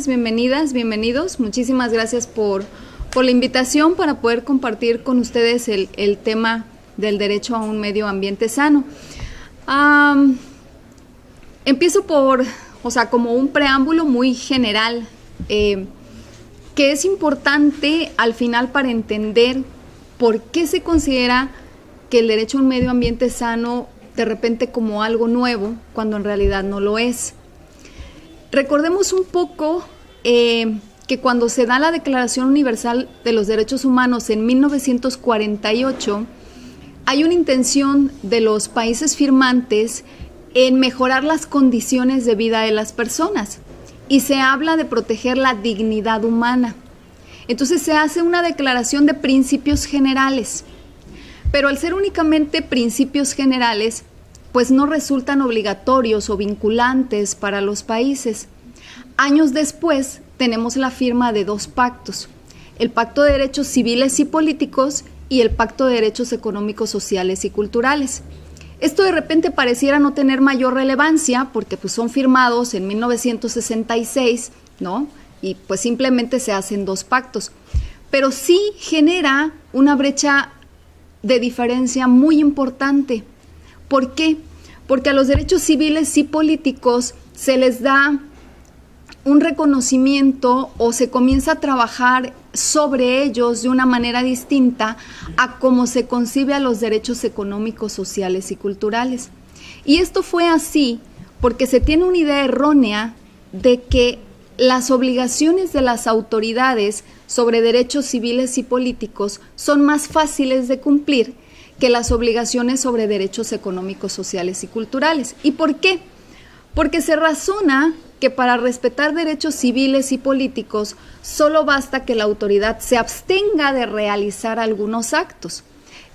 tardes, bienvenidas, bienvenidos. Muchísimas gracias por la invitación para poder compartir con ustedes el tema del derecho a un medio ambiente sano. Empiezo como un preámbulo muy general, que es importante al final para entender por qué se considera que el derecho a un medio ambiente sano de repente como algo nuevo, cuando en realidad no lo es. Recordemos un poco que cuando se da la Declaración Universal de los Derechos Humanos en 1948, hay una intención de los países firmantes en mejorar las condiciones de vida de las personas y se habla de proteger la dignidad humana. Entonces se hace una declaración de principios generales, pero al ser únicamente principios generales, pues no resultan obligatorios o vinculantes para los países. Años después tenemos la firma de dos pactos, el Pacto de Derechos Civiles y Políticos y el Pacto de Derechos Económicos, Sociales y Culturales. Esto de repente pareciera no tener mayor relevancia porque pues son firmados en 1966, ¿no? Y pues simplemente se hacen dos pactos. Pero sí genera una brecha de diferencia muy importante. ¿Por qué? Porque a los derechos civiles y políticos se les da un reconocimiento o se comienza a trabajar sobre ellos de una manera distinta a cómo se concibe a los derechos económicos, sociales y culturales. Y esto fue así porque se tiene una idea errónea de que las obligaciones de las autoridades sobre derechos civiles y políticos son más fáciles de cumplir que las obligaciones sobre derechos económicos, sociales y culturales. ¿Y por qué? Porque se razona que para respetar derechos civiles y políticos solo basta que la autoridad se abstenga de realizar algunos actos.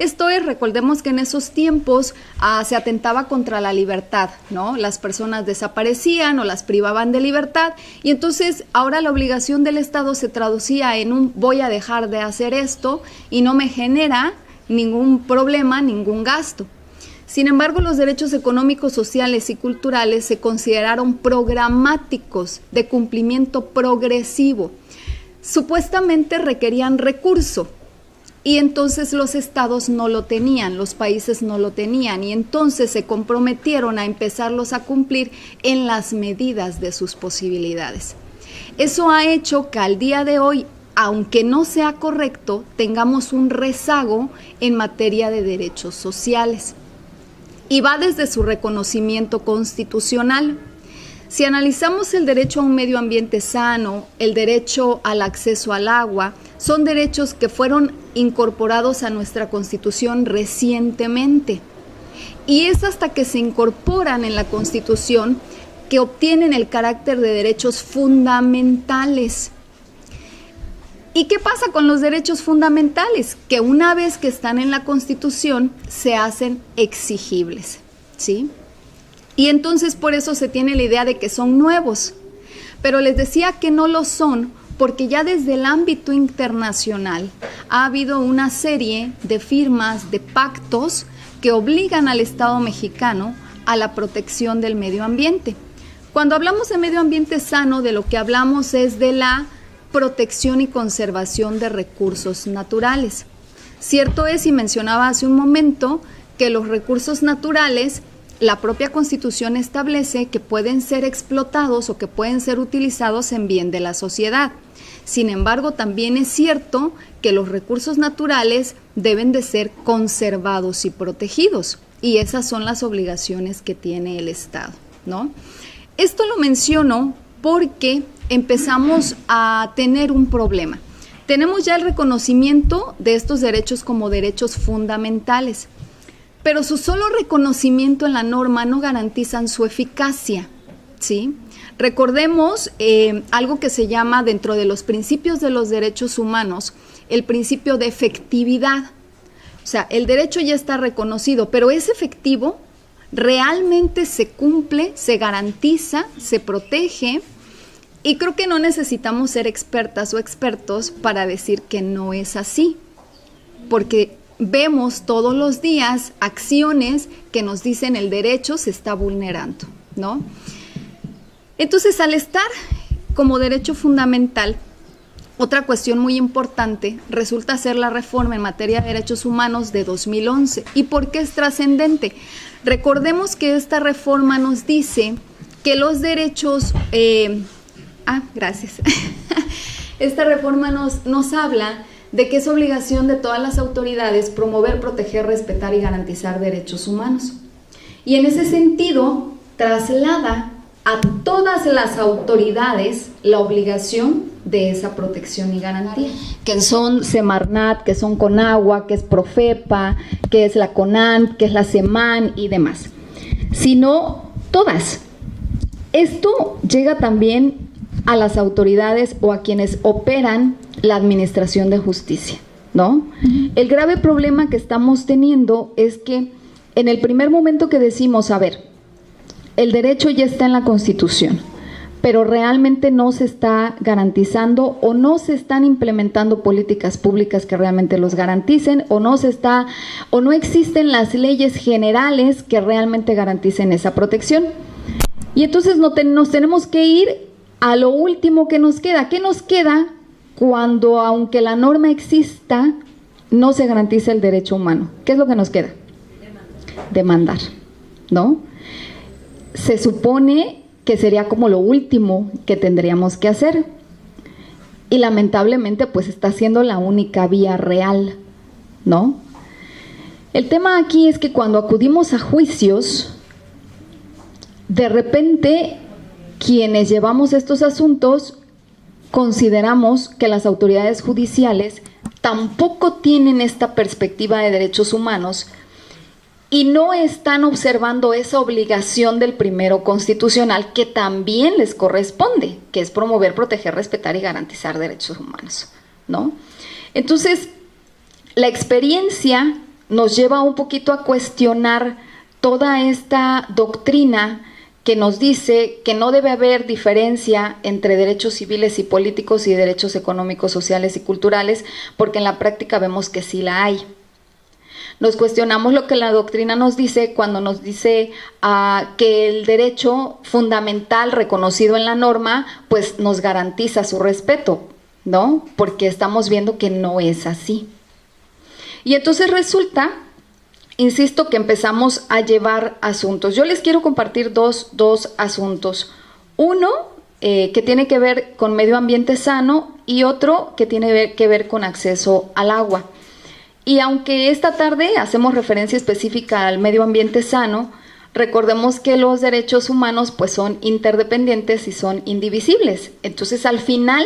Esto es, recordemos que en esos tiempos se atentaba contra la libertad, ¿no? Las personas desaparecían o las privaban de libertad y entonces ahora la obligación del Estado se traducía en un voy a dejar de hacer esto y no me genera ningún problema, ningún gasto. Sin embargo, los derechos económicos, sociales y culturales se consideraron programáticos, de cumplimiento progresivo. Supuestamente requerían recurso y entonces los estados no lo tenían, los países no lo tenían y entonces se comprometieron a empezarlos a cumplir en las medidas de sus posibilidades. Eso ha hecho que al día de hoy, aunque no sea correcto, tengamos un rezago en materia de derechos sociales. Y va desde su reconocimiento constitucional. Si analizamos el derecho a un medio ambiente sano, el derecho al acceso al agua, son derechos que fueron incorporados a nuestra Constitución recientemente. Y es hasta que se incorporan en la Constitución que obtienen el carácter de derechos fundamentales. ¿Y qué pasa con los derechos fundamentales? Que una vez que están en la Constitución se hacen exigibles, ¿sí? Y entonces por eso se tiene la idea de que son nuevos. Pero les decía que no lo son porque ya desde el ámbito internacional ha habido una serie de firmas, de pactos que obligan al Estado mexicano a la protección del medio ambiente. Cuando hablamos de medio ambiente sano, de lo que hablamos es de la protección y conservación de recursos naturales. Cierto es, y mencionaba hace un momento, que los recursos naturales, la propia Constitución establece que pueden ser explotados o que pueden ser utilizados en bien de la sociedad. Sin embargo, también es cierto que los recursos naturales deben de ser conservados y protegidos, y esas son las obligaciones que tiene el Estado, ¿no? Esto lo menciono porque empezamos a tener un problema. Tenemos ya el reconocimiento de estos derechos como derechos fundamentales, pero su solo reconocimiento en la norma no garantizan su eficacia, ¿sí? Recordemos algo que se llama dentro de los principios de los derechos humanos, el principio de efectividad. O sea, el derecho ya está reconocido, pero ¿es efectivo? ¿Realmente se cumple, se garantiza, se protege? Y creo que no necesitamos ser expertas o expertos para decir que no es así, porque vemos todos los días acciones que nos dicen el derecho se está vulnerando, ¿no? Entonces, al estar como derecho fundamental, otra cuestión muy importante resulta ser la reforma en materia de derechos humanos de 2011. ¿Y por qué es trascendente? Recordemos que esta reforma nos dice que los derechos... gracias. Esta reforma nos habla de que es obligación de todas las autoridades promover, proteger, respetar y garantizar derechos humanos. Y en ese sentido, traslada a todas las autoridades la obligación de esa protección y garantía, que son Semarnat, que son Conagua, que es Profepa, que es la CONANT, que es la SEMAN y demás, sino todas. Esto llega también a las autoridades o a quienes operan la administración de justicia, ¿no? El grave problema que estamos teniendo es que en el primer momento que decimos, a ver, el derecho ya está en la Constitución, pero realmente no se está garantizando o no se están implementando políticas públicas que realmente los garanticen o no existen las leyes generales que realmente garanticen esa protección. Y entonces nos tenemos que ir a lo último que nos queda. ¿Qué nos queda cuando, aunque la norma exista, no se garantiza el derecho humano? ¿Qué es lo que nos queda? Demandar, ¿no? Se supone que sería como lo último que tendríamos que hacer. Y lamentablemente, pues está siendo la única vía real, ¿no? El tema aquí es que cuando acudimos a juicios, de repente, quienes llevamos estos asuntos consideramos que las autoridades judiciales tampoco tienen esta perspectiva de derechos humanos y no están observando esa obligación del primero constitucional que también les corresponde, que es promover, proteger, respetar y garantizar derechos humanos, ¿no? Entonces, la experiencia nos lleva un poquito a cuestionar toda esta doctrina que nos dice que no debe haber diferencia entre derechos civiles y políticos y derechos económicos, sociales y culturales, porque en la práctica vemos que sí la hay. Nos cuestionamos lo que la doctrina nos dice cuando nos dice que el derecho fundamental reconocido en la norma, pues nos garantiza su respeto, ¿no? Porque estamos viendo que no es así. Y entonces resulta, insisto, que empezamos a llevar asuntos. Yo les quiero compartir dos asuntos. Uno que tiene que ver con medio ambiente sano y otro que tiene que ver con acceso al agua. Y aunque esta tarde hacemos referencia específica al medio ambiente sano, recordemos que los derechos humanos pues son interdependientes y son indivisibles. Entonces, al final,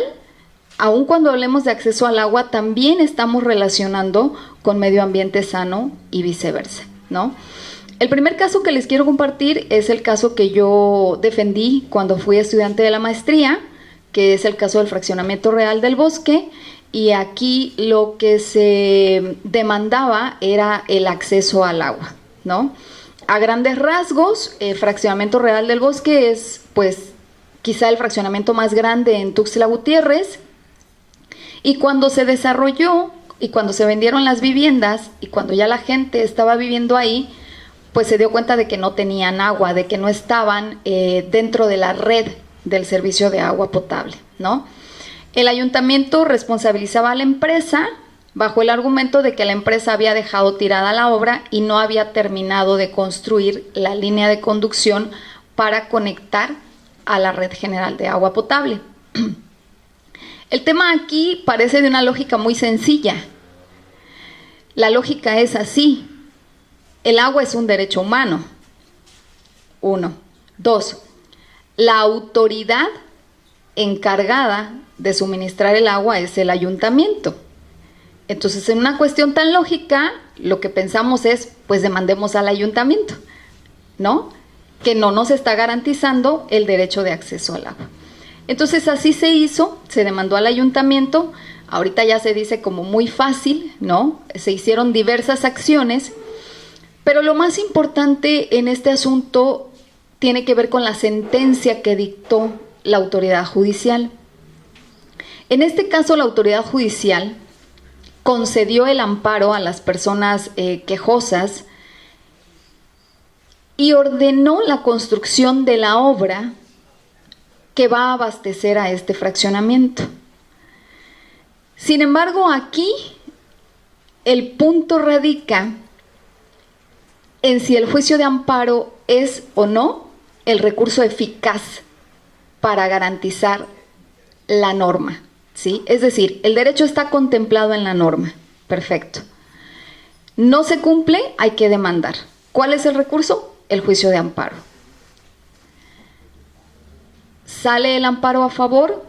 aun cuando hablemos de acceso al agua, también estamos relacionando con medio ambiente sano y viceversa, ¿no? El primer caso que les quiero compartir es el caso que yo defendí cuando fui estudiante de la maestría, que es el caso del fraccionamiento real del Bosque, y aquí lo que se demandaba era el acceso al agua, ¿no? A grandes rasgos, el fraccionamiento real del Bosque es, pues, quizá el fraccionamiento más grande en Tuxtla Gutiérrez, y cuando se desarrolló, y cuando se vendieron las viviendas, y cuando ya la gente estaba viviendo ahí, pues se dio cuenta de que no tenían agua, de que no estaban dentro de la red del servicio de agua potable, ¿no? El ayuntamiento responsabilizaba a la empresa bajo el argumento de que la empresa había dejado tirada la obra y no había terminado de construir la línea de conducción para conectar a la red general de agua potable. El tema aquí parece de una lógica muy sencilla. La lógica es así: el agua es un derecho humano. 1. 2. La autoridad encargada de suministrar el agua es el ayuntamiento. Entonces, en una cuestión tan lógica, lo que pensamos es, pues demandemos al ayuntamiento, ¿no? Que no nos está garantizando el derecho de acceso al agua. Entonces, así se hizo, se demandó al ayuntamiento. Ahorita ya se dice como muy fácil, ¿no? Se hicieron diversas acciones, pero lo más importante en este asunto tiene que ver con la sentencia que dictó la autoridad judicial. En este caso, la autoridad judicial concedió el amparo a las personas quejosas y ordenó la construcción de la obra que va a abastecer a este fraccionamiento. Sin embargo, aquí el punto radica en si el juicio de amparo es o no el recurso eficaz para garantizar la norma, ¿sí? Es decir, el derecho está contemplado en la norma, perfecto. No se cumple, hay que demandar. ¿Cuál es el recurso? El juicio de amparo. Sale el amparo a favor.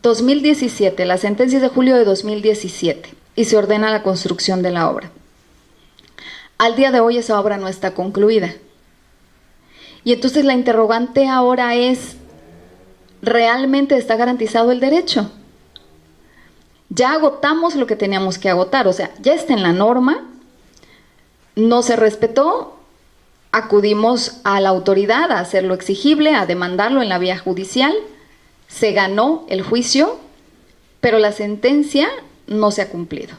2017, la sentencia es de julio de 2017 y se ordena la construcción de la obra. Al día de hoy esa obra no está concluida. Y entonces la interrogante ahora es, ¿realmente está garantizado el derecho? Ya agotamos lo que teníamos que agotar, o sea, ya está en la norma, no se respetó, acudimos a la autoridad a hacerlo exigible, a demandarlo en la vía judicial, se ganó el juicio, pero la sentencia no se ha cumplido.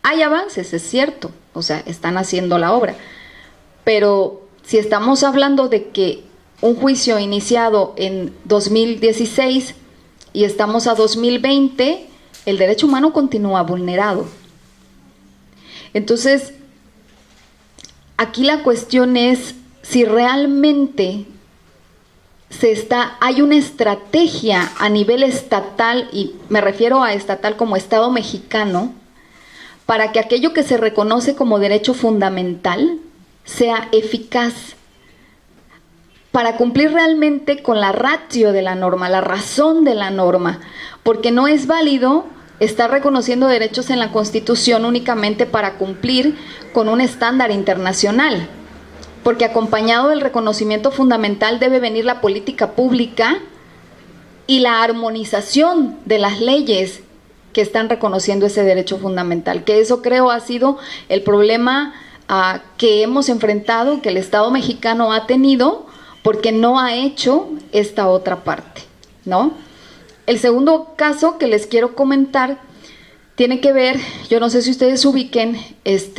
Hay avances, es cierto, o sea, están haciendo la obra, pero si estamos hablando de que un juicio iniciado en 2016 y estamos a 2020, el derecho humano continúa vulnerado. Entonces, aquí la cuestión es si realmente hay una estrategia a nivel estatal, y me refiero a estatal como Estado mexicano, para que aquello que se reconoce como derecho fundamental sea eficaz, para cumplir realmente con la ratio de la norma, la razón de la norma, porque no es válido estar reconociendo derechos en la Constitución únicamente para cumplir con un estándar internacional, porque acompañado del reconocimiento fundamental debe venir la política pública y la armonización de las leyes que están reconociendo ese derecho fundamental, que eso creo ha sido el problema que hemos enfrentado, que el Estado mexicano ha tenido, porque no ha hecho esta otra parte, ¿no? El segundo caso que les quiero comentar tiene que ver, yo no sé si ustedes ubiquen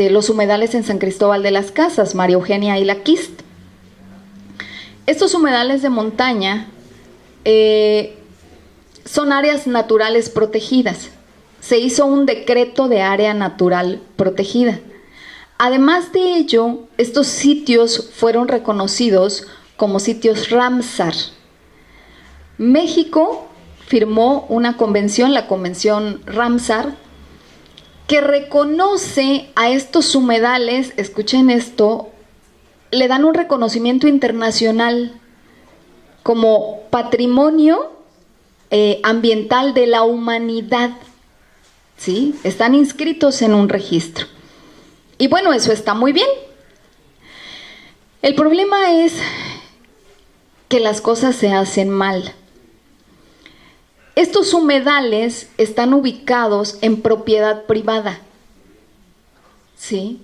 los humedales en San Cristóbal de las Casas, María Eugenia y La Quist. Estos humedales de montaña son áreas naturales protegidas. Se hizo un decreto de área natural protegida. Además de ello, estos sitios fueron reconocidos como sitios Ramsar. México firmó una convención, la Convención Ramsar, que reconoce a estos humedales, escuchen esto, le dan un reconocimiento internacional como patrimonio ambiental de la humanidad, ¿sí? Están inscritos en un registro. Y bueno, eso está muy bien. El problema es que las cosas se hacen mal. Estos humedales están ubicados en propiedad privada, ¿sí?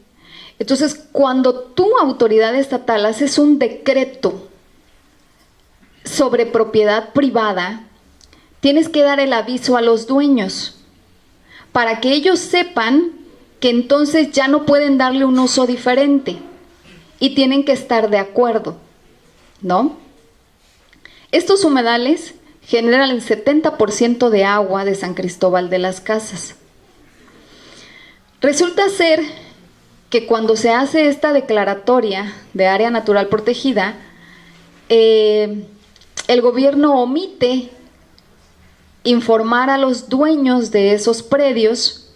Entonces, cuando tú, autoridad estatal, haces un decreto sobre propiedad privada, tienes que dar el aviso a los dueños para que ellos sepan que entonces ya no pueden darle un uso diferente y tienen que estar de acuerdo, ¿no? Estos humedales generan el 70% de agua de San Cristóbal de las Casas. Resulta ser que cuando se hace esta declaratoria de área natural protegida, el gobierno omite informar a los dueños de esos predios,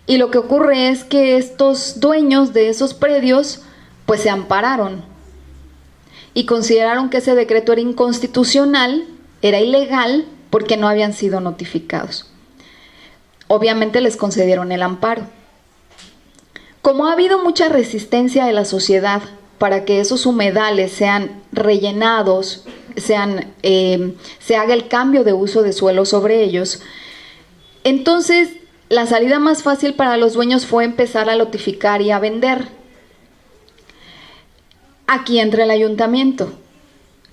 y lo que ocurre es que estos dueños de esos predios pues se ampararon y consideraron que ese decreto era inconstitucional, era ilegal, porque no habían sido notificados. Obviamente les concedieron el amparo. Como ha habido mucha resistencia de la sociedad para que esos humedales sean rellenados, se haga el cambio de uso de suelo sobre ellos, entonces la salida más fácil para los dueños fue empezar a lotificar y a vender. Aquí entra el ayuntamiento.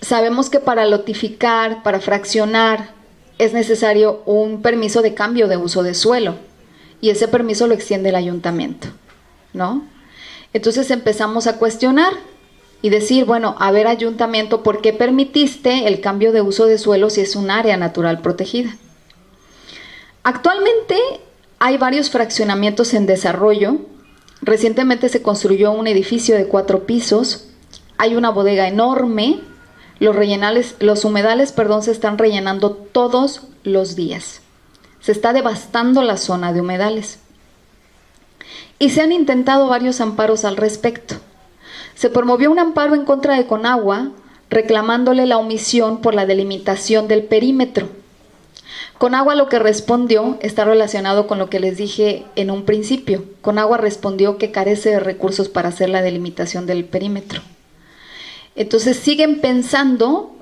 Sabemos que para lotificar, para fraccionar, es necesario un permiso de cambio de uso de suelo, y ese permiso lo extiende el ayuntamiento, ¿no? Entonces empezamos a cuestionar y decir, bueno, a ver, ayuntamiento, ¿por qué permitiste el cambio de uso de suelo si es un área natural protegida? Actualmente hay varios fraccionamientos en desarrollo. Recientemente se construyó un edificio de 4 pisos, hay una bodega enorme, los humedales, se están rellenando todos los días. Se está devastando la zona de humedales. Y se han intentado varios amparos al respecto. Se promovió un amparo en contra de Conagua, reclamándole la omisión por la delimitación del perímetro. Conagua lo que respondió está relacionado con lo que les dije en un principio. Conagua respondió que carece de recursos para hacer la delimitación del perímetro. Entonces siguen pensando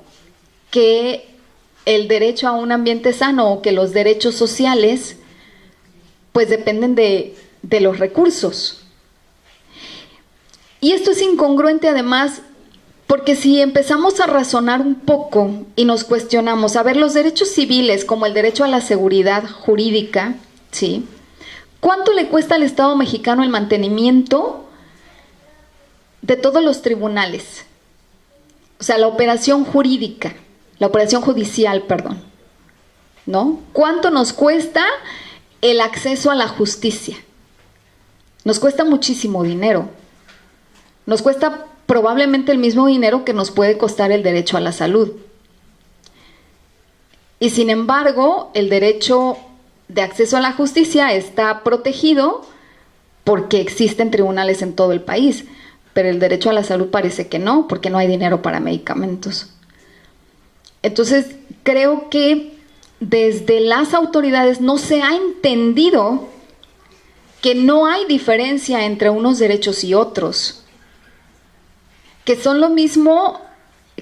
que el derecho a un ambiente sano o que los derechos sociales pues dependen de los recursos. Y esto es incongruente además porque si empezamos a razonar un poco y nos cuestionamos, a ver, los derechos civiles como el derecho a la seguridad jurídica, ¿sí? ¿Cuánto le cuesta al Estado mexicano el mantenimiento de todos los tribunales? O sea, la operación jurídica, la operación judicial, perdón, ¿no? ¿Cuánto nos cuesta el acceso a la justicia? Nos cuesta muchísimo dinero. Nos cuesta probablemente el mismo dinero que nos puede costar el derecho a la salud. Y sin embargo, el derecho de acceso a la justicia está protegido porque existen tribunales en todo el país, pero el derecho a la salud parece que no, porque no hay dinero para medicamentos. Entonces, creo que desde las autoridades no se ha entendido que no hay diferencia entre unos derechos y otros, que son lo mismo,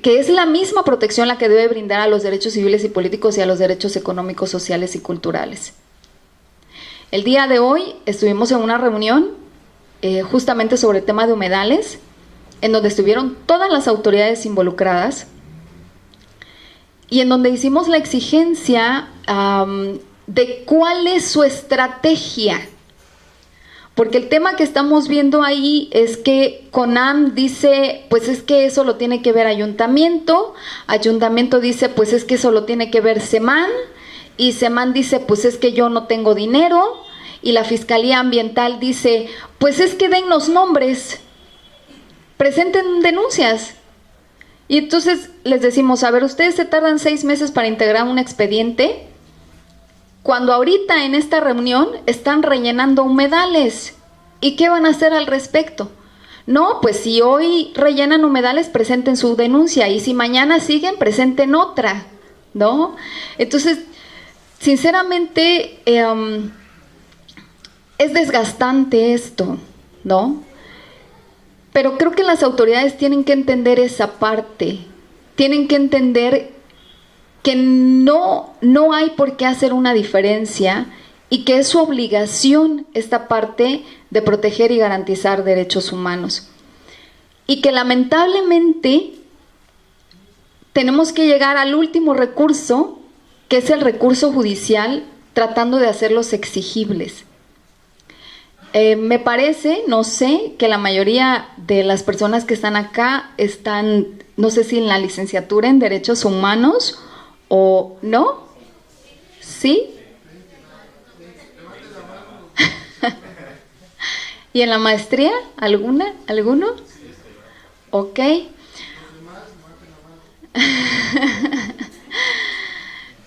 que es la misma protección la que debe brindar a los derechos civiles y políticos y a los derechos económicos, sociales y culturales. El día de hoy estuvimos en una reunión justamente sobre el tema de humedales, en donde estuvieron todas las autoridades involucradas y en donde hicimos la exigencia de cuál es su estrategia. Porque el tema que estamos viendo ahí es que CONAM dice, pues es que eso lo tiene que ver Ayuntamiento dice, pues es que eso lo tiene que ver SEMAN, y SEMAN dice, pues es que yo no tengo dinero, y la Fiscalía Ambiental dice, pues es que dennos nombres, presenten denuncias. Y entonces les decimos, a ver, ustedes se tardan 6 meses para integrar un expediente, cuando ahorita en esta reunión están rellenando humedales. ¿Y qué van a hacer al respecto? No, pues si hoy rellenan humedales, presenten su denuncia, y si mañana siguen, presenten otra, ¿no? Entonces, sinceramente, es desgastante esto, ¿no? Pero creo que las autoridades tienen que entender esa parte, tienen que entender que no hay por qué hacer una diferencia y que es su obligación esta parte de proteger y garantizar derechos humanos. Y que lamentablemente tenemos que llegar al último recurso, que es el recurso judicial, tratando de hacerlos exigibles. Me parece, no sé, que la mayoría de las personas que están acá están, no sé si en la licenciatura en Derechos Humanos o no. ¿Sí? ¿Y en la maestría? ¿Alguno? Ok.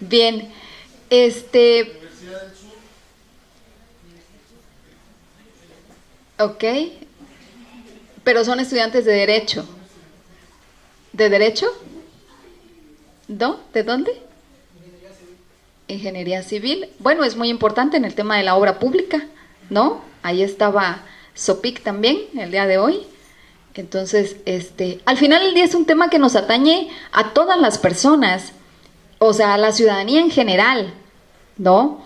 Bien. Ok. Pero son estudiantes de Derecho. ¿De Derecho? ¿No? ¿De dónde? Ingeniería Civil. Bueno, es muy importante en el tema de la obra pública, ¿no? Ahí estaba Sopic también el día de hoy. Entonces, al final del día es un tema que nos atañe a todas las personas, o sea, a la ciudadanía en general, ¿no?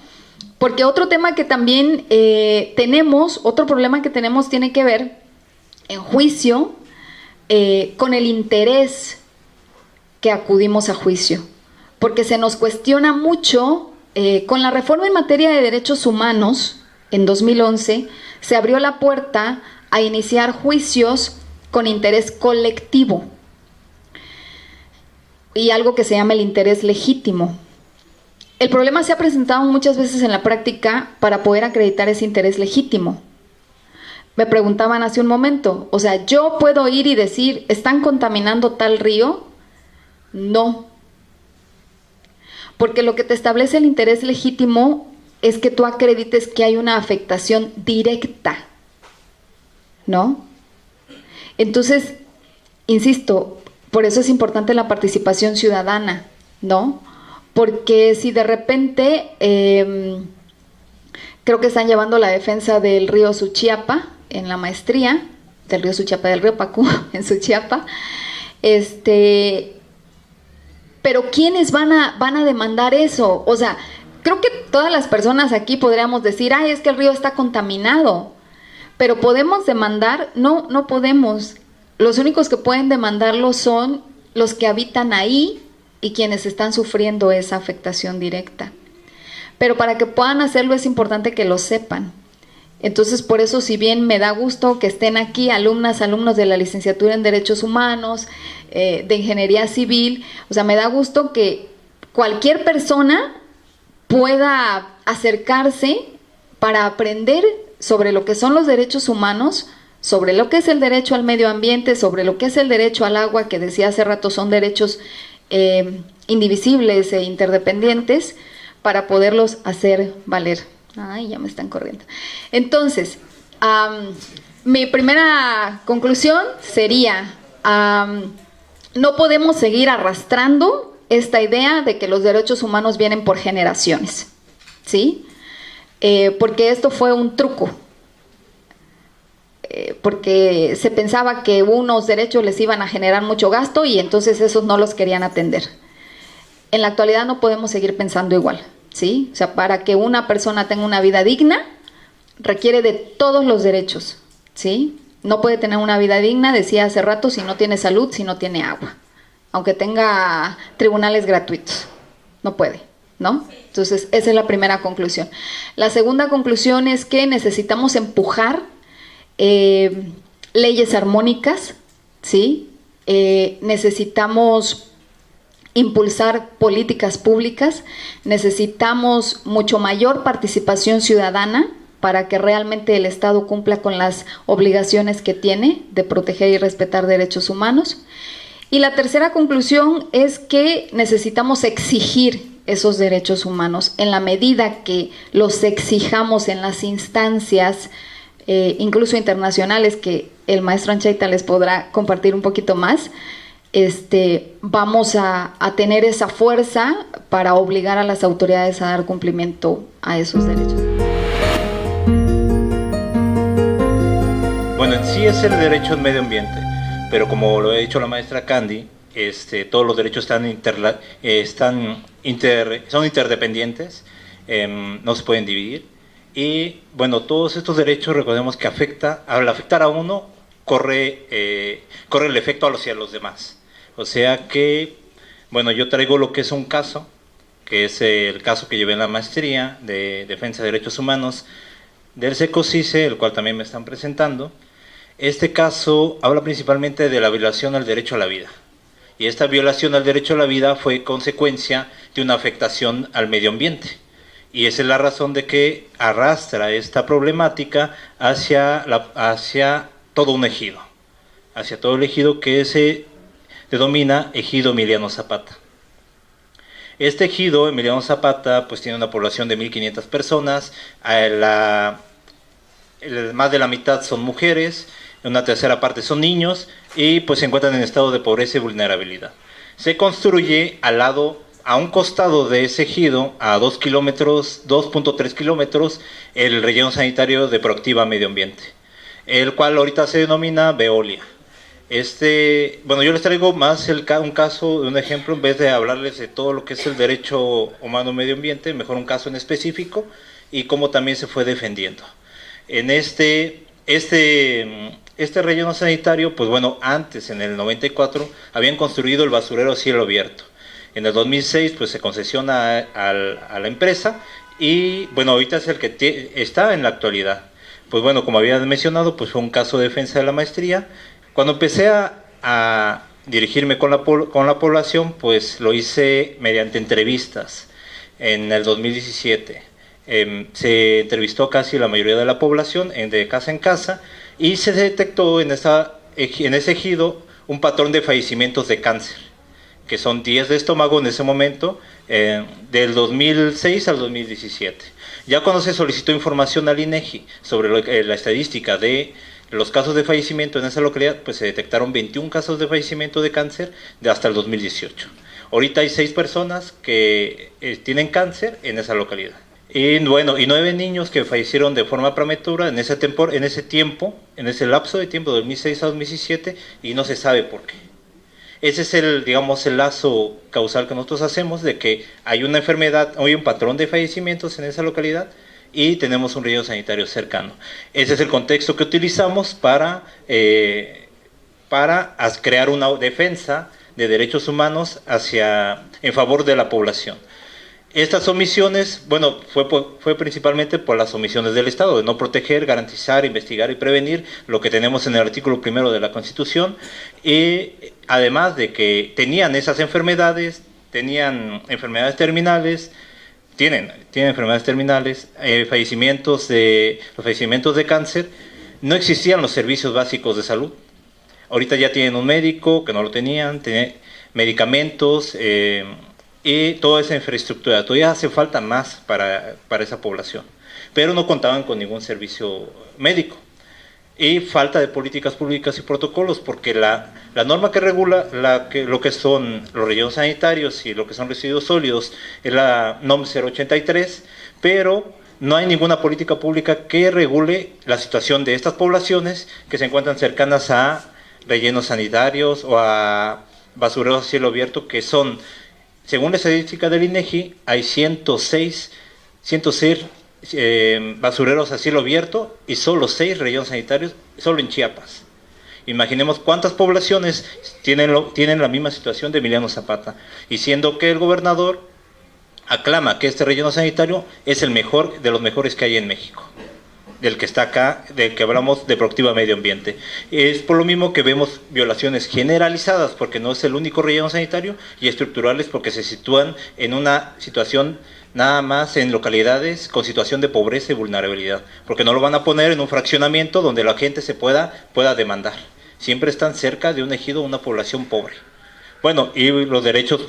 Porque otro tema que también otro problema que tenemos tiene que ver en juicio con el interés que acudimos a juicio, porque se nos cuestiona mucho, con la reforma en materia de derechos humanos en 2011, se abrió la puerta a iniciar juicios con interés colectivo y algo que se llama el interés legítimo. El problema se ha presentado muchas veces en la práctica para poder acreditar ese interés legítimo. Me preguntaban hace un momento, o sea, ¿yo puedo ir y decir, ¿están contaminando tal río? No. Porque lo que te establece el interés legítimo es que tú acredites que hay una afectación directa, ¿no? Entonces, insisto, por eso es importante la participación ciudadana, ¿no? Porque si de repente, creo que están llevando la defensa del río Suchiapa en la maestría, del río Suchiapa, del río Pacú en Suchiapa, pero ¿quiénes van a demandar eso? O sea, creo que todas las personas aquí podríamos decir, ay, es que el río está contaminado, pero ¿podemos demandar? No, no podemos. Los únicos que pueden demandarlo son los que habitan ahí y quienes están sufriendo esa afectación directa. Pero para que puedan hacerlo es importante que lo sepan. Entonces, por eso, si bien me da gusto que estén aquí alumnos de la licenciatura en Derechos Humanos, de Ingeniería Civil, o sea, me da gusto que cualquier persona pueda acercarse para aprender sobre lo que son los derechos humanos, sobre lo que es el derecho al medio ambiente, sobre lo que es el derecho al agua, que decía hace rato son derechos indivisibles e interdependientes, para poderlos hacer valer. Ay, ya me están corriendo. Entonces, mi primera conclusión sería, no podemos seguir arrastrando esta idea de que los derechos humanos vienen por generaciones, ¿sí? Porque esto fue un truco, porque se pensaba que unos derechos les iban a generar mucho gasto y entonces esos no los querían atender. En la actualidad no podemos seguir pensando igual, ¿sí? O sea, para que una persona tenga una vida digna, requiere de todos los derechos, ¿sí? No puede tener una vida digna, decía hace rato, si no tiene salud, si no tiene agua, aunque tenga tribunales gratuitos, no puede, ¿no? Entonces, esa es la primera conclusión. La segunda conclusión es que necesitamos empujar leyes armónicas, ¿sí? Necesitamos impulsar políticas públicas, necesitamos mucho mayor participación ciudadana para que realmente el Estado cumpla con las obligaciones que tiene de proteger y respetar derechos humanos. Y la tercera conclusión es que necesitamos exigir esos derechos humanos en la medida que los exijamos en las instancias, incluso internacionales, que el maestro Anchaita les podrá compartir un poquito más. Vamos a tener esa fuerza para obligar a las autoridades a dar cumplimiento a esos derechos. Bueno, en sí es el derecho al medio ambiente, pero como lo ha dicho la maestra Candy, todos los derechos son interdependientes, no se pueden dividir. Y bueno, todos estos derechos, recordemos que al afectar a uno, corre el efecto hacia los demás. O sea que, bueno, yo traigo lo que es un caso, que es el caso que llevé en la maestría de Defensa de Derechos Humanos del SECOCICE, el cual también me están presentando. Este caso habla principalmente de la violación al derecho a la vida. Y esta violación al derecho a la vida fue consecuencia de una afectación al medio ambiente. Y esa es la razón de que arrastra esta problemática hacia todo un ejido. Hacia todo el ejido que se denomina Ejido Emiliano Zapata. Este ejido, Emiliano Zapata, pues tiene una población de 1,500 personas, más de la mitad son mujeres, una tercera parte son niños, y pues se encuentran en estado de pobreza y vulnerabilidad. Se construye a un costado de ese ejido, a 2.3 kilómetros, el relleno sanitario de Proactiva Medio Ambiente, el cual ahorita se denomina Veolia. Bueno, yo les traigo más un ejemplo, en vez de hablarles de todo lo que es el derecho humano medio ambiente, mejor un caso en específico y cómo también se fue defendiendo. En este relleno sanitario, pues bueno, antes, en el 94, habían construido el basurero a cielo abierto. En el 2006, pues se concesiona a la empresa y, bueno, ahorita es el que está en la actualidad. Pues bueno, como había mencionado, pues fue un caso de defensa de la maestría, Cuando empecé a dirigirme con la población, pues lo hice mediante entrevistas en el 2017. Se entrevistó casi la mayoría de la población de casa en casa y se detectó en ese ejido un patrón de fallecimientos de cáncer, que son 10 de estómago en ese momento, del 2006 al 2017. Ya cuando se solicitó información al INEGI sobre la estadística de los casos de fallecimiento en esa localidad, pues se detectaron 21 casos de fallecimiento de cáncer de hasta el 2018. Ahorita hay 6 personas que tienen cáncer en esa localidad. Y bueno, y 9 niños que fallecieron de forma prematura en ese lapso de tiempo, de 2006 a 2017, y no se sabe por qué. Ese es el lazo causal que nosotros hacemos, de que hay una enfermedad, hay un patrón de fallecimientos en esa localidad y tenemos un relleno sanitario cercano. Ese es el contexto que utilizamos para crear una defensa de derechos humanos en favor de la población. Estas omisiones, bueno, fue principalmente por las omisiones del Estado, de no proteger, garantizar, investigar y prevenir, lo que tenemos en el artículo 1 de la Constitución, y además de que tenían esas enfermedades, tenían enfermedades terminales, tienen enfermedades terminales, los fallecimientos de cáncer, no existían los servicios básicos de salud. Ahorita ya tienen un médico, que no lo tenían medicamentos, y toda esa infraestructura. Todavía hace falta más para esa población, pero no contaban con ningún servicio médico. Y falta de políticas públicas y protocolos, porque la norma que regula lo que son los rellenos sanitarios y lo que son residuos sólidos es la NOM 083, pero no hay ninguna política pública que regule la situación de estas poblaciones que se encuentran cercanas a rellenos sanitarios o a basureros a cielo abierto, que son, según la estadística del INEGI, hay 106 basureros a cielo abierto y solo 6 rellenos sanitarios, solo en Chiapas. Imaginemos cuántas poblaciones tienen la misma situación de Emiliano Zapata, y siendo que el gobernador aclama que este relleno sanitario es el mejor de los mejores que hay en México, del que está acá, del que hablamos de Proactiva Medio Ambiente. Es por lo mismo que vemos violaciones generalizadas, porque no es el único relleno sanitario, y estructurales, porque se sitúan en una situación nada más en localidades con situación de pobreza y vulnerabilidad, porque no lo van a poner en un fraccionamiento donde la gente se pueda demandar. Siempre están cerca de un ejido, una población pobre. Bueno, y los derechos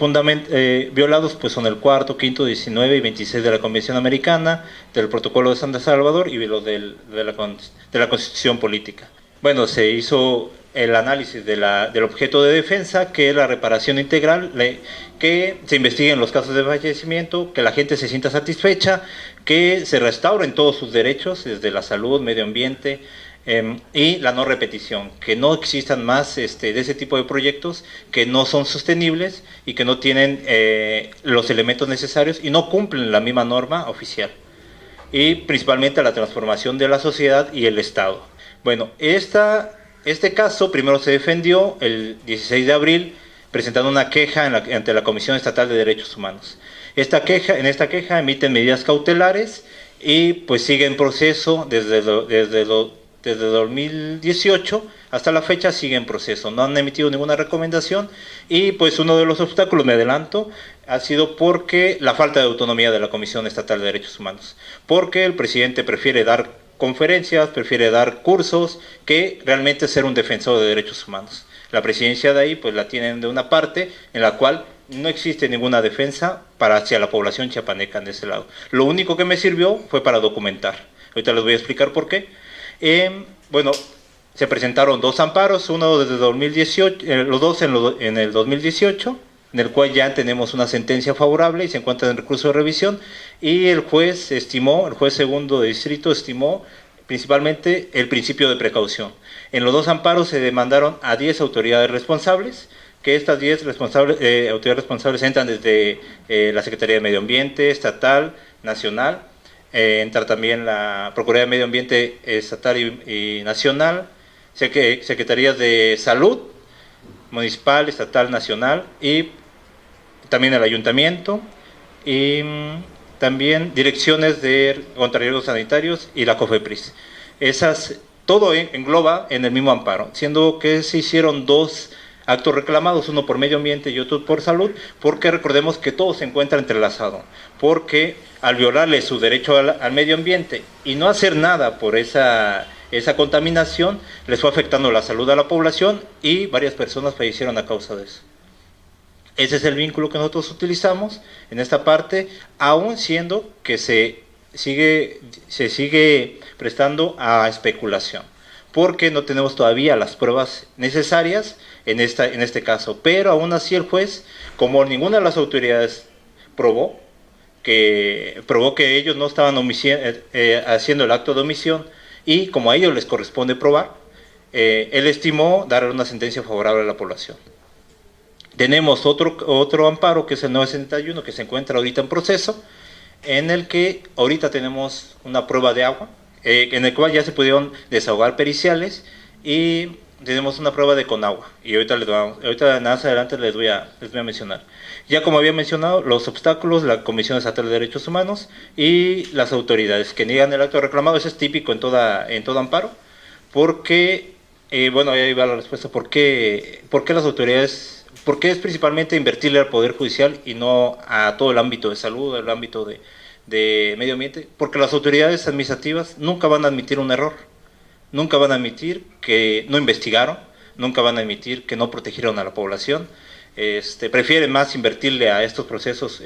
violados pues son el 4, 5, 19 y 26 de la Convención Americana, del Protocolo de San Salvador y los de la Constitución Política. Bueno, se hizo el análisis del objeto de defensa, que es la reparación integral, que se investiguen los casos de fallecimiento, que la gente se sienta satisfecha, que se restauren todos sus derechos, desde la salud, medio ambiente, y la no repetición, que no existan más de ese tipo de proyectos que no son sostenibles y que no tienen los elementos necesarios y no cumplen la misma norma oficial. Y principalmente la transformación de la sociedad y el Estado. Bueno, este caso primero se defendió el 16 de abril presentando una queja ante la Comisión Estatal de Derechos Humanos. En esta queja emiten medidas cautelares y pues sigue en proceso desde 2018 hasta la fecha, sigue en proceso. No han emitido ninguna recomendación y pues uno de los obstáculos, me adelanto, ha sido porque la falta de autonomía de la Comisión Estatal de Derechos Humanos, porque el presidente prefiere dar conferencias, prefiere dar cursos, que realmente ser un defensor de derechos humanos. La presidencia de ahí pues la tienen de una parte en la cual no existe ninguna defensa hacia la población chiapaneca de ese lado. Lo único que me sirvió fue para documentar. Ahorita les voy a explicar por qué. Bueno, se presentaron 2 amparos, uno desde 2018, los dos en el 2018, en el cual ya tenemos una sentencia favorable y se encuentra en recurso de revisión, y el juez segundo de distrito estimó principalmente el principio de precaución. En los 2 amparos se demandaron a 10 autoridades responsables, que estas 10 autoridades responsables entran desde la Secretaría de Medio Ambiente, estatal, nacional, entra también la Procuraduría de Medio Ambiente estatal y nacional, Secretarías de Salud, municipal, estatal, nacional, y también el ayuntamiento, y también direcciones contra riesgos sanitarios y la COFEPRIS. todo engloba en el mismo amparo, siendo que se hicieron dos actos reclamados, uno por medio ambiente y otro por salud, porque recordemos que todo se encuentra entrelazado, porque al violarle su derecho al medio ambiente y no hacer nada por esa contaminación, les fue afectando la salud a la población y varias personas fallecieron a causa de eso. Ese es el vínculo que nosotros utilizamos en esta parte, aún siendo que se sigue prestando a especulación, porque no tenemos todavía las pruebas necesarias en este caso, pero aún así el juez, como ninguna de las autoridades probó que ellos no estaban haciendo el acto de omisión, y como a ellos les corresponde probar, él estimó darle una sentencia favorable a la población. Tenemos otro amparo, que es el 961, que se encuentra ahorita en proceso, en el que ahorita tenemos una prueba de agua, en el cual ya se pudieron desahogar periciales, y tenemos una prueba de Conagua, y ahorita más adelante les voy a mencionar. Ya como había mencionado, los obstáculos, la Comisión Estatal de Derechos Humanos y las autoridades que niegan el acto reclamado. Eso es típico en todo amparo, porque, bueno, ahí va la respuesta, ¿por qué las autoridades, por qué es principalmente invertirle al Poder Judicial y no a todo el ámbito de salud, el ámbito de medio ambiente? Porque las autoridades administrativas nunca van a admitir un error. Nunca van a admitir que no investigaron, nunca van a admitir que no protegieron a la población. Prefieren más invertirle a estos procesos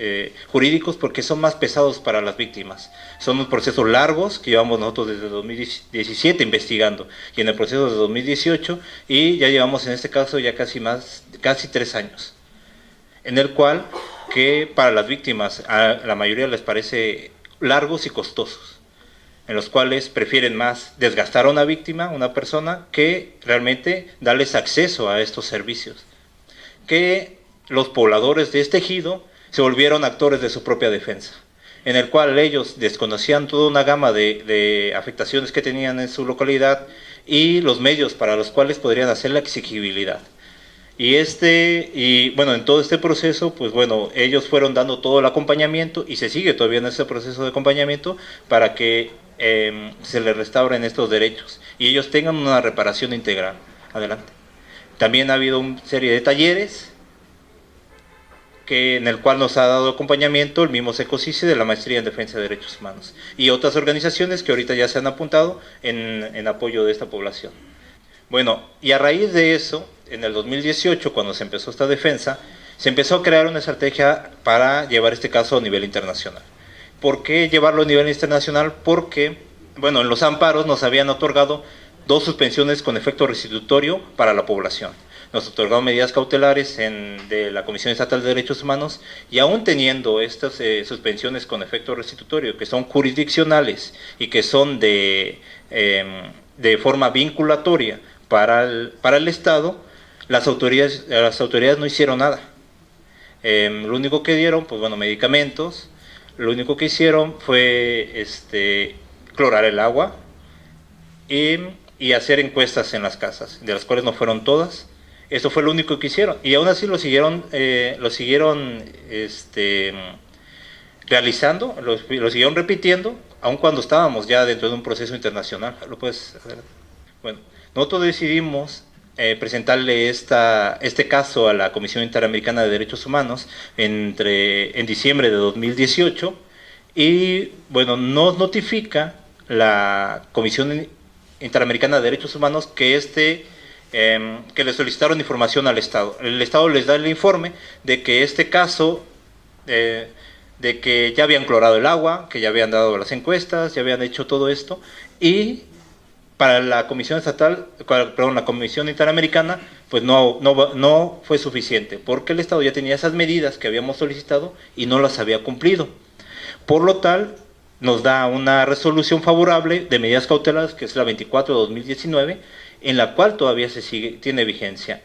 jurídicos porque son más pesados para las víctimas. Son unos procesos largos que llevamos nosotros desde 2017 investigando, y en el proceso de 2018, y ya llevamos en este caso ya casi 3 años, en el cual que para las víctimas a la mayoría les parece largos y costosos, en los cuales prefieren más desgastar a una víctima, una persona, que realmente darles acceso a estos servicios. Que los pobladores de este ejido se volvieron actores de su propia defensa, en el cual ellos desconocían toda una gama de afectaciones que tenían en su localidad y los medios para los cuales podrían hacer la exigibilidad. Y bueno, en todo este proceso, pues bueno, ellos fueron dando todo el acompañamiento, y se sigue todavía en este proceso de acompañamiento para que se les restauren estos derechos y ellos tengan una reparación integral. Adelante. También ha habido una serie de talleres en el cual nos ha dado acompañamiento el mismo SECOCICE de la Maestría en Defensa de Derechos Humanos y otras organizaciones que ahorita ya se han apuntado en apoyo de esta población. Bueno, y a raíz de eso, en el 2018, cuando se empezó esta defensa, se empezó a crear una estrategia para llevar este caso a nivel internacional. ¿Por qué llevarlo a nivel internacional? Porque, bueno, en los amparos nos habían otorgado 2 suspensiones con efecto restitutorio para la población. Nos otorgaron medidas cautelares de la Comisión Estatal de Derechos Humanos, y aún teniendo estas suspensiones con efecto restitutorio, que son jurisdiccionales y que son de forma vinculatoria para el Estado, las autoridades no hicieron nada. Lo único que dieron, pues bueno, medicamentos. Lo único que hicieron fue clorar el agua y hacer encuestas en las casas, de las cuales no fueron todas. Eso fue lo único que hicieron, y aún así lo siguieron realizando, lo siguieron repitiendo, aun cuando estábamos ya dentro de un proceso internacional. ¿Lo puedes hacer? Bueno, nosotros decidimos presentarle este caso a la Comisión Interamericana de Derechos Humanos en diciembre de 2018, y bueno, nos notifica la Comisión Interamericana de Derechos Humanos que le solicitaron información al Estado. El Estado les da el informe de que este caso, de que ya habían clorado el agua, que ya habían dado las encuestas, ya habían hecho todo esto, y para la Comisión la Comisión Interamericana, pues no fue suficiente, porque el Estado ya tenía esas medidas que habíamos solicitado y no las había cumplido. Por lo tal, nos da una resolución favorable de medidas cautelares, que es la 24 de 2019, en la cual todavía tiene vigencia.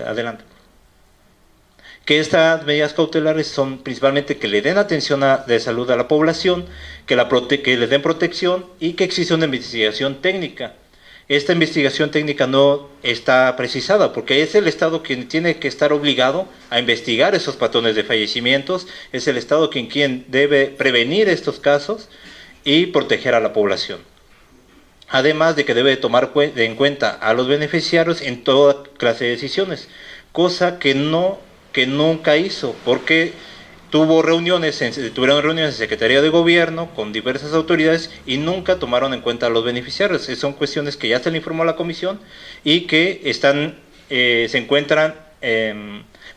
Adelante. Que estas medidas cautelares son principalmente que le den atención de salud a la población, que les den protección, y que existe una investigación técnica. Esta investigación técnica no está precisada, porque es el Estado quien tiene que estar obligado a investigar esos patrones de fallecimientos, es el Estado quien debe prevenir estos casos y proteger a la población. además de que debe tomar en cuenta a los beneficiarios en toda clase de decisiones, cosa que nunca hizo, porque tuvieron reuniones en Secretaría de Gobierno con diversas autoridades y nunca tomaron en cuenta a los beneficiarios. Son cuestiones que ya se le informó a la comisión y que se encuentran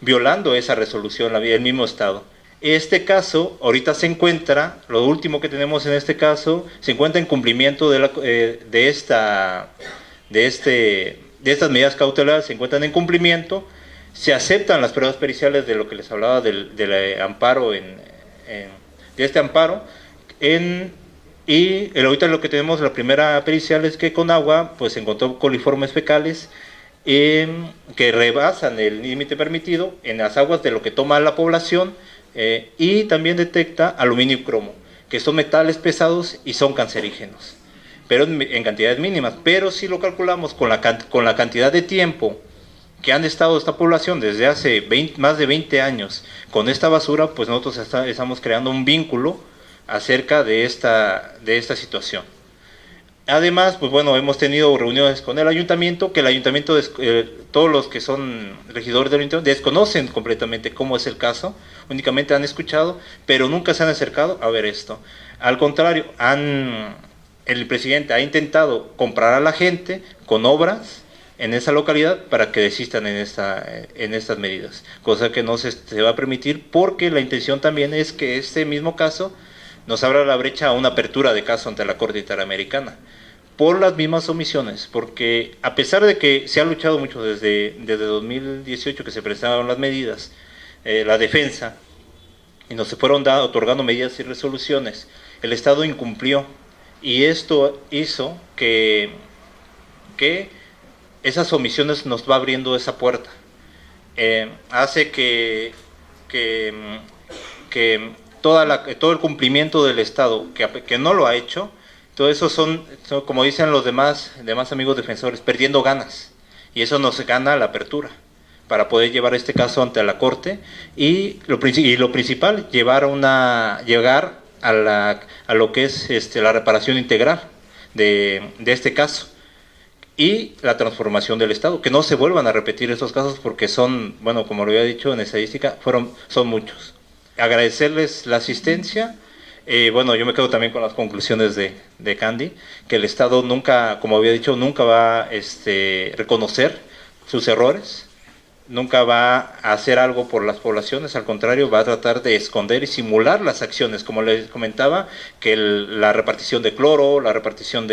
violando esa resolución, el mismo Estado. Este caso, ahorita se encuentra, lo último que tenemos en este caso, se encuentra en cumplimiento de estas medidas cautelares, se encuentran en cumplimiento, se aceptan las pruebas periciales de lo que les hablaba del amparo, de este amparo, y ahorita lo que tenemos, la primera pericial es que Conagua pues encontró coliformes fecales que rebasan el límite permitido en las aguas de lo que toma la población, y también detecta aluminio y cromo, que son metales pesados y son cancerígenos, pero en cantidades mínimas. Pero si lo calculamos con la cantidad de tiempo que han estado esta población desde hace más de 20 años con esta basura, pues nosotros estamos creando un vínculo acerca de esta situación. Además, pues bueno, hemos tenido reuniones con el ayuntamiento, que el ayuntamiento, todos los que son regidores del ayuntamiento desconocen completamente cómo es el caso, únicamente han escuchado, pero nunca se han acercado a ver esto. Al contrario, el presidente ha intentado comprar a la gente con obras en esa localidad para que desistan en estas medidas, cosa que no se va a permitir, porque la intención también es que este mismo caso nos abra la brecha a una apertura de caso ante la Corte Interamericana, por las mismas omisiones, porque a pesar de que se ha luchado mucho desde 2018 que se presentaron las medidas, la defensa, y nos se fueron otorgando medidas y resoluciones, el Estado incumplió, y esto hizo que esas omisiones nos va abriendo esa puerta, hace que todo el cumplimiento del Estado, que no lo ha hecho, todo eso son, como dicen los demás amigos defensores, perdiendo ganas, y eso nos gana la apertura para poder llevar este caso ante la Corte, y lo principal, llegar a lo que es la reparación integral de este caso y la transformación del Estado, que no se vuelvan a repetir estos casos, porque son, bueno, como lo había dicho en estadística, son muchos. Agradecerles la asistencia. Bueno, yo me quedo también con las conclusiones de Candy, que el Estado nunca, como había dicho, nunca va a reconocer sus errores, nunca va a hacer algo por las poblaciones, al contrario, va a tratar de esconder y simular las acciones, como les comentaba, que la repartición de cloro, la repartición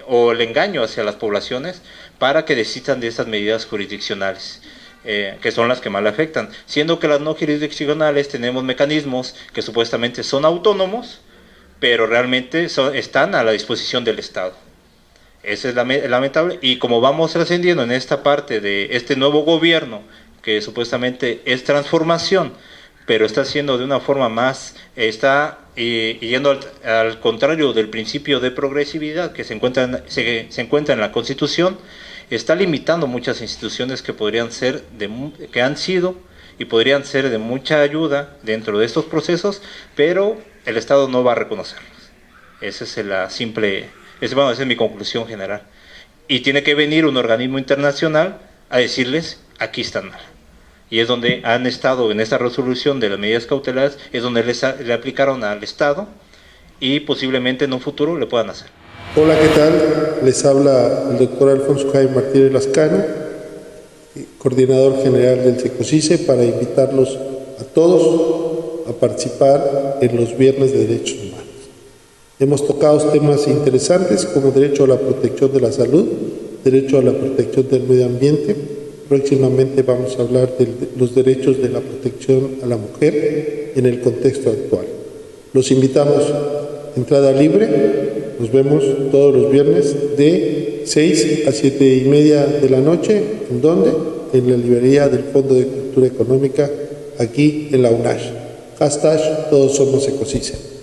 o el engaño hacia las poblaciones, para que desistan de estas medidas jurisdiccionales, que son las que más le afectan, siendo que las no jurisdiccionales tenemos mecanismos que supuestamente son autónomos, pero realmente están a la disposición del Estado. Eso es lamentable, y como vamos trascendiendo en esta parte de este nuevo gobierno, que supuestamente es transformación, pero está haciendo de una forma más, está yendo al contrario del principio de progresividad que se encuentra en la Constitución, está limitando muchas instituciones que podrían ser, que han sido y podrían ser de mucha ayuda dentro de estos procesos, pero el Estado no va a reconocerlos. Esa es mi conclusión general. Y tiene que venir un organismo internacional a decirles, aquí están mal. Y es donde han estado en esta resolución de las medidas cautelares, es donde le aplicaron al Estado, y posiblemente en un futuro le puedan hacer. Hola, ¿qué tal? Les habla el doctor Alfonso Jaime Martínez Lascano, coordinador general del SECOCICE, para invitarlos a todos a participar en los Viernes de Derechos Humanos. Hemos tocado temas interesantes como derecho a la protección de la salud, derecho a la protección del medio ambiente. Próximamente vamos a hablar de los derechos de la protección a la mujer en el contexto actual. Los invitamos, entrada libre, nos vemos todos los viernes de 6 a 7:30 de la noche. ¿En dónde? En la librería del Fondo de Cultura Económica, aquí en la UNASH. #Todos somos SECOCICE.